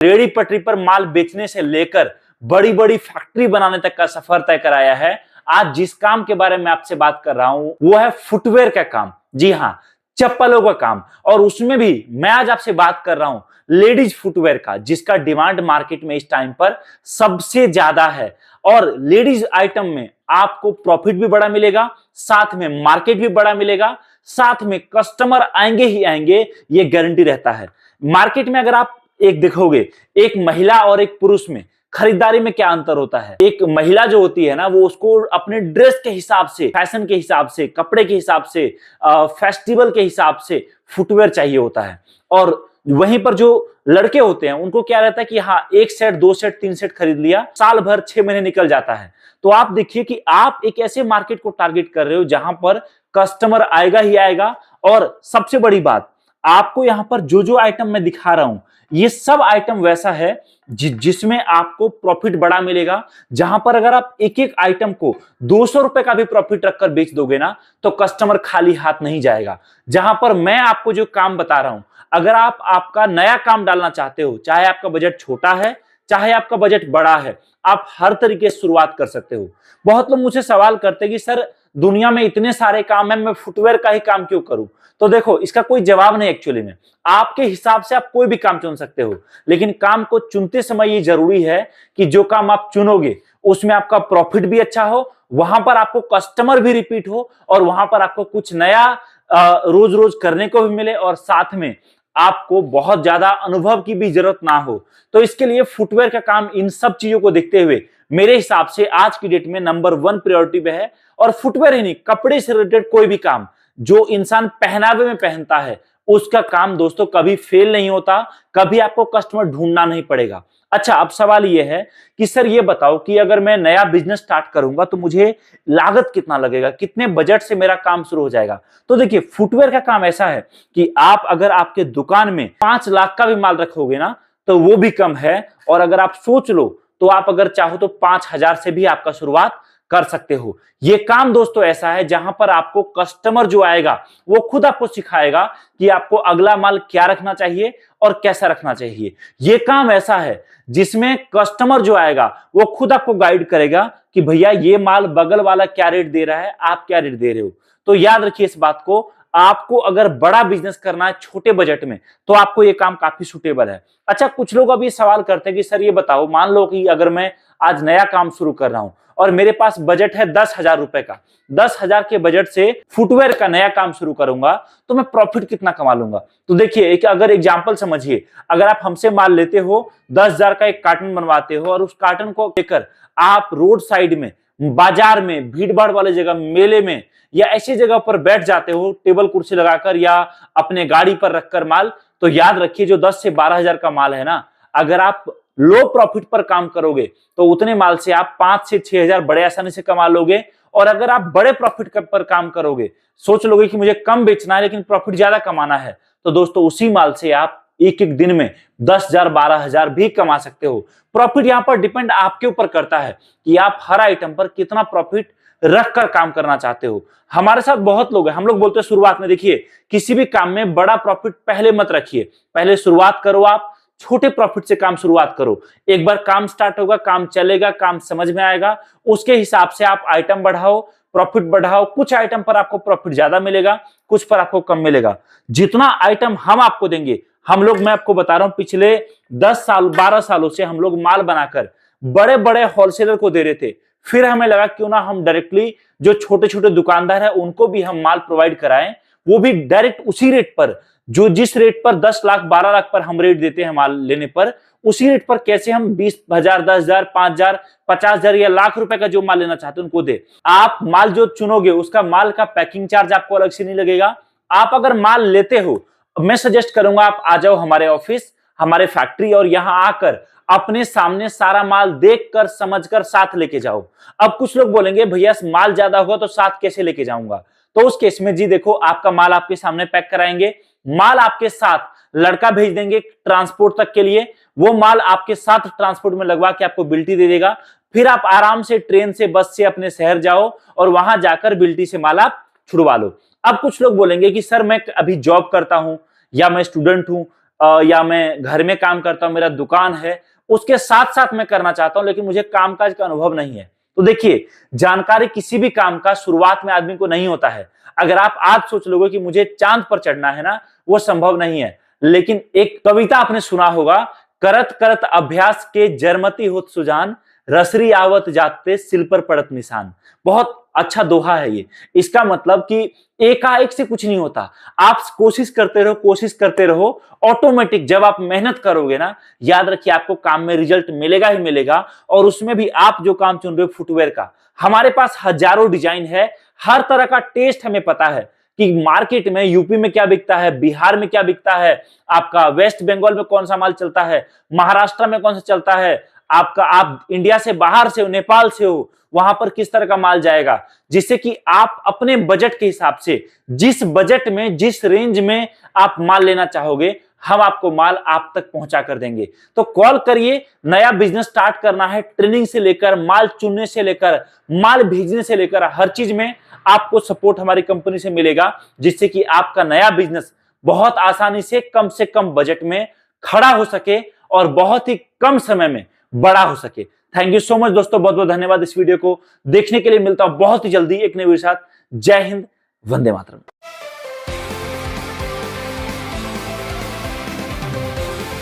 Ready पटरी पर माल बेचने से लेकर बड़ी बड़ी फैक्ट्री बनाने तक का सफर तय कराया है। आज जिस काम के बारे में आपसे बात कर रहा हूं वो है फुटवेयर का काम। जी हां, चप्पलों का काम। और उसमें भी मैं आज आपसे बात कर रहा हूं लेडीज फुटवेयर का, जिसका डिमांड मार्केट में इस टाइम पर सबसे ज्यादा है। और लेडीज आइटम में आपको प्रॉफिट भी बड़ा मिलेगा, साथ में मार्केट भी बड़ा मिलेगा, साथ में कस्टमर आएंगे ही आएंगे, ये गारंटी रहता है। मार्केट में अगर आप एक देखोगे, एक महिला और एक पुरुष में खरीदारी में क्या अंतर होता है। एक महिला जो होती है ना, वो उसको अपने ड्रेस के हिसाब से, फैशन के हिसाब से, कपड़े के हिसाब से, फेस्टिवल के हिसाब से फुटवेयर चाहिए होता है। और वहीं पर जो लड़के होते हैं उनको क्या रहता है कि हाँ, एक सेट, दो सेट, तीन सेट खरीद लिया, साल भर 6 महीने निकल जाता है। तो आप देखिए कि आप एक ऐसे मार्केट को टारगेट कर रहे हो जहां पर कस्टमर आएगा ही आएगा। और सबसे बड़ी बात, आपको यहां पर जो जो आइटम मैं दिखा रहा हूं, ये सब आइटम वैसा है जिसमें आपको प्रॉफिट बड़ा मिलेगा। जहां पर अगर आप एक एक आइटम को 200 रुपए का भी प्रॉफिट रखकर बेच दोगे ना, तो कस्टमर खाली हाथ नहीं जाएगा। जहां पर मैं आपको जो काम बता रहा हूं, अगर आप आपका नया काम डालना चाहते हो, चाहे आपका बजट छोटा है, चाहे आपका बजट बड़ा है, आप हर तरीके से शुरुआत कर सकते हो। बहुत लोग मुझसे सवाल करते हैं कि सर, दुनिया में इतने सारे काम है, मैं फुटवेयर का ही काम क्यों करूं? तो देखो, इसका कोई जवाब नहीं। एक्चुअली में आपके हिसाब से आप कोई भी काम चुन सकते हो, लेकिन काम को चुनते समय ये जरूरी है कि जो काम आप चुनोगे उसमें आपका प्रॉफिट भी अच्छा हो, वहां पर आपको कस्टमर भी रिपीट हो, और वहां पर आपको कुछ नया रोज रोज करने को भी मिले, और साथ में आपको बहुत ज्यादा अनुभव की भी जरूरत ना हो। तो इसके लिए फुटवेयर का काम इन सब चीजों को देखते हुए मेरे हिसाब से आज की डेट में नंबर 1 प्रायोरिटी पे है। और फुटवेयर ही नहीं, कपड़े से रिलेटेड कोई भी काम जो इंसान पहनावे में पहनता है, उसका काम दोस्तों कभी फेल नहीं होता, कभी आपको कस्टमर ढूंढना नहीं पड़ेगा। अच्छा, अब सवाल यह है कि सर ये बताओ कि अगर मैं नया बिजनेस स्टार्ट करूंगा तो मुझे लागत कितना लगेगा, कितने बजट से मेरा काम शुरू हो जाएगा? तो देखिए, फुटवेयर का काम ऐसा है कि आप अगर आपके दुकान में 5 लाख का भी माल रखोगे ना, तो वो भी कम है। और अगर आप सोच लो तो आप अगर चाहो तो 5,000 से भी आपका शुरुआत कर सकते हो। ये काम दोस्तों ऐसा है जहां पर आपको कस्टमर जो आएगा वो खुद आपको सिखाएगा कि आपको अगला माल क्या रखना चाहिए और कैसा रखना चाहिए। ये काम ऐसा है जिसमें कस्टमर जो आएगा वो खुद आपको गाइड करेगा कि भैया ये माल बगल वाला क्या रेट दे रहा है, आप क्या रेट दे रहे हो। तो याद रखिए इस बात को, आपको अगर बड़ा बिजनेस करना है छोटे बजट में, तो आपको ये काम काफी सुटेबल है। अच्छा, कुछ लोग अभी सवाल करते हैं कि सर ये बताओ, मान लो कि अगर मैं आज नया काम शुरू कर रहा हूं और मेरे पास बजट है 10,000 रुपए का, 10,000 के बजट से फुटवेयर का नया काम शुरू करूंगा, तो मैं प्रॉफिट कितना कमा लूंगा? तो देखिए, एक अगर एग्जांपल समझिए, अगर आप हमसे माल लेते हो, 10,000 का एक कार्टन बनवाते हो, और उस कार्टन को लेकर आप रोड साइड में, बाजार में, भीड़ भाड़ वाले जगह, मेले में या ऐसी जगह पर बैठ जाते हो टेबल कुर्सी लगाकर या अपने गाड़ी पर रखकर माल, तो याद रखिए जो 10 से 12,000 का माल है ना, अगर आप लो प्रॉफिट पर काम करोगे तो उतने माल से आप 5 से 6,000 बड़े आसानी से कमा लोगे। और अगर आप बड़े प्रॉफिट पर काम करोगे, सोच लोगे कि मुझे कम बेचना है लेकिन प्रॉफिट ज्यादा कमाना है, तो दोस्तों उसी माल से आप एक एक दिन में 10,000 12,000 भी कमा सकते हो। प्रॉफिट यहां पर डिपेंड आपके ऊपर करता है कि आप हर आइटम पर कितना प्रॉफिट रख कर काम करना चाहते हो। हमारे साथ बहुत लोग हैं, हम लोग बोलते हैं शुरुआत में, देखिए किसी भी काम में बड़ा प्रॉफिट पहले मत रखिए, पहले शुरुआत करो, आप छोटे प्रॉफिट से काम शुरुआत करो। एक बार काम स्टार्ट होगा, काम चलेगा, काम समझ में आएगा, उसके हिसाब से आप आइटम बढ़ाओ, प्रॉफिट बढ़ाओ। कुछ आइटम पर आपको प्रॉफिट ज्यादा मिलेगा, कुछ पर आपको कम मिलेगा। जितना आइटम हम आपको देंगे, हम लोग, मैं आपको बता रहा हूं, पिछले 10 साल 12 सालों से हम लोग माल बनाकर बड़े बड़े होलसेलर को दे रहे थे। फिर हमें लगा क्यों ना हम डायरेक्टली जो छोटे छोटे दुकानदार है उनको भी हम माल प्रोवाइड कराएं, वो भी डायरेक्ट उसी रेट पर, जो जिस रेट पर 10 लाख 12 लाख पर हम रेट देते हैं माल लेने पर, उसी रेट पर कैसे हम 20,000 10,000 5,000 50,000 या लाख रुपए का जो माल लेना चाहते हैं उनको दे। आप माल जो चुनोगे उसका माल का पैकिंग चार्ज आपको अलग से नहीं लगेगा। आप अगर माल लेते हो, मैं सजेस्ट करूंगा आप आ जाओ हमारे ऑफिस, हमारे फैक्ट्री, और यहां आकर अपने सामने सारा माल देखकर समझकर साथ लेके जाओ। अब कुछ लोग बोलेंगे भैया माल ज्यादा होगा तो साथ कैसे लेके जाऊंगा? तो उस केस में जी देखो, आपका माल आपके सामने पैक कराएंगे, माल आपके साथ लड़का भेज देंगे ट्रांसपोर्ट तक के लिए, वो माल आपके साथ ट्रांसपोर्ट में लगवा के आपको बिल्टी दे देगा। फिर आप आराम से ट्रेन से, बस से अपने शहर जाओ और वहां जाकर बिल्टी से माल आप छुड़वा लो। अब कुछ लोग बोलेंगे कि सर मैं अभी जॉब करता हूं या मैं स्टूडेंट हूं, या मैं घर में काम करता हूं, मेरा दुकान है, उसके साथ साथ मैं करना चाहता हूं, लेकिन मुझे कामकाज का अनुभव नहीं है। तो देखिए, जानकारी किसी भी काम का शुरुआत में आदमी को नहीं होता है। अगर आप आज सोच लोगे कि मुझे चांद पर चढ़ना है ना, वो संभव नहीं है। लेकिन एक कविता आपने सुना होगा, करत करत अभ्यास के जरमती होत सुजान, रसरी आवत जाते सिल पर पड़त निशान। बहुत अच्छा दोहा है ये। इसका मतलब कि एकाएक से कुछ नहीं होता, आप कोशिश करते रहो, ऑटोमेटिक जब आप मेहनत करोगे ना, याद रखिए आपको काम में रिजल्ट मिलेगा ही मिलेगा। और उसमें भी आप जो काम चुन रहे हो फुटवेयर का, हमारे पास हजारों डिजाइन है, हर तरह का टेस्ट हमें पता है कि मार्केट में यूपी में क्या बिकता है, बिहार में क्या बिकता है, आपका वेस्ट बंगाल में कौन सा माल चलता है, महाराष्ट्र में कौन सा चलता है, आपका आप इंडिया से बाहर से हो, नेपाल से हो, वहां पर किस तरह का माल जाएगा, जिससे कि आप अपने बजट के हिसाब से, जिस बजट में जिस रेंज में आप माल लेना चाहोगे, हम आपको माल आप तक पहुंचा कर देंगे। तो कॉल करिए। नया बिजनेस स्टार्ट करना है, ट्रेनिंग से लेकर माल चुनने से लेकर माल भेजने से लेकर हर चीज में आपको सपोर्ट हमारी कंपनी से मिलेगा, जिससे कि आपका नया बिजनेस बहुत आसानी से कम बजट में खड़ा हो सके और बहुत ही कम समय में बड़ा हो सके। थैंक यू सो मच दोस्तों, बहुत बहुत धन्यवाद इस वीडियो को देखने के लिए। मिलता हूं बहुत ही जल्दी एक नए वीडियो के साथ। जय हिंद, वंदे मातरम।